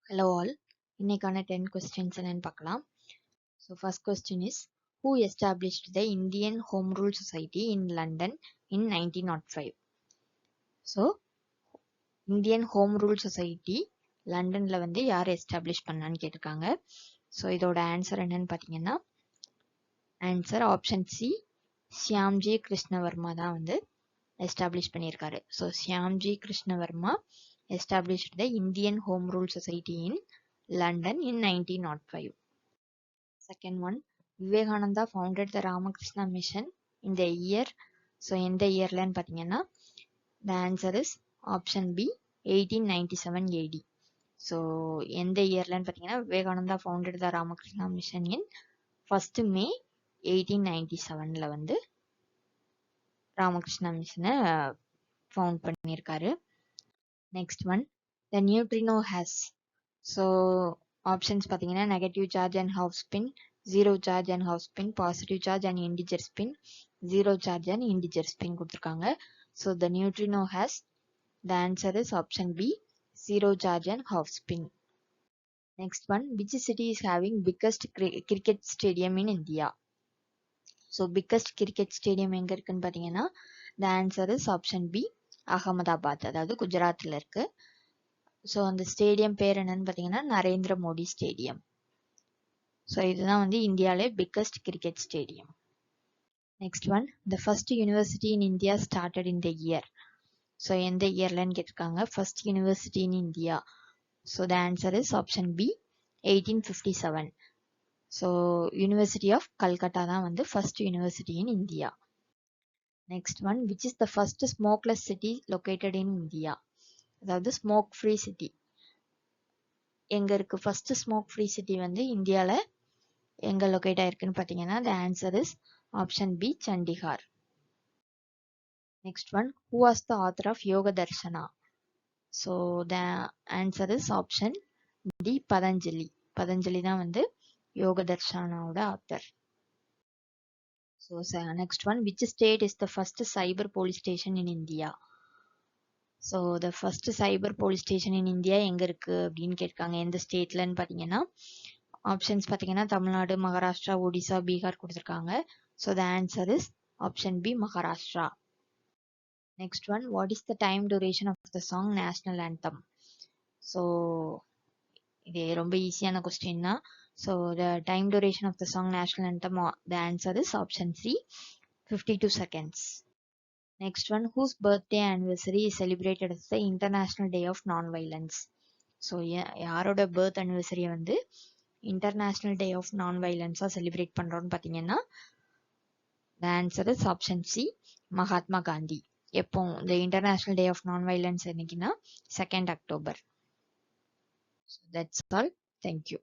Hello all. இன்னைக்கான 10 questions என்னன்னு பார்க்கலாம். So first question is, who established the Indian Home Rule Society in London in 1905? So Indian Home Rule Society லண்டன்ல வந்து யார் establish பண்ணான்னு கேட்டிருக்காங்க. ஸோ இதோட ஆன்சர் என்னன்னு பார்த்தீங்கன்னா answer option C, Shyamji Krishnavarma தான் வந்து எஸ்டாப்ளிஷ் பண்ணியிருக்காரு. So Shyamji Krishnavarma established the Indian Home Rule Society in London in 1905. Second one, Vivekananda founded the Ramakrishna Mission in the year. So in the year line பார்த்தீங்கன்னா the answer is option B, 1897 AD. So எந்த இயர்லன்னு பார்த்தீங்கன்னா Vivekananda founded the Ramakrishna Mission in 1st May 1897ல வந்து ராமகிருஷ்ணா மிஷனை found பண்ணியிருக்காரு. Next one, the neutrino has. So options பார்த்தீங்கன்னா negative charge and half spin, zero charge and half spin, positive charge and integer spin, zero charge and integer spin கொடுத்துருக்காங்க. So the neutrino has, the answer is option B, zero charge and half spin. Next one, which city is having biggest cricket stadium in India? So biggest cricket stadium எங்கே இருக்குன்னு பார்த்தீங்கன்னா the answer is option B, Ahmedabad, அதாவது குஜராத்தில் இருக்கு. So அந்த stadium பேர் என்னன்னு பார்த்தீங்கன்னா நரேந்திர மோடி ஸ்டேடியம். ஸோ இதுதான் வந்து இந்தியாவிலே biggest cricket stadium. Next one, the first university in India started in the year. So எந்த இயர்லன்னு கேட்டிருக்காங்க. First university in India. So the answer is option B, 1857. So university of Calcutta தான் வந்து first university in India. Next one, which is the first smokeless city located in India? அதாவது smoke free city எங்க இருக்கு? First smoke free city வந்து இந்தியால எங்க locate ஆயிருக்குன்னு பாத்தீங்கன்னா the answer is option B, Chandigarh. Next one, who was the author of Yoga Darshana? So the answer is option D, Patanjali. Patanjali தான் வந்து யோக தர்ஷனாவோட author. So next one, which state is the first cyber police station in India? So the first cyber police station in India எங்கே இருக்குது அப்படின்னு கேட்காங்க. எந்த ஸ்டேட்லன்னு பார்த்தீங்கன்னா options பார்த்தீங்கன்னா தமிழ்நாடு, மகாராஷ்டிரா, ஒடிசா, பீகார் கொடுத்துருக்காங்க. So the answer is option B, Maharashtra. Next one, what is the time duration of the song national anthem? So இது ரொம்ப ஈஸியான கொஸ்டின் தான். So the time duration of the song national anthem, the answer is option C, 52 seconds. Next one, whose birthday anniversary is celebrated as the International Day of Non-Violence? So யாரோட birth அனிவர்சரியை வந்து international day of நான் வைலன்ஸாக celebrate பண்ணுறோன்னு பார்த்தீங்கன்னா the answer is option C, Mahatma Gandhi. எப்போ இந்த international day of non-violence என்னைக்குன்னா 2nd October. That's all. Thank you.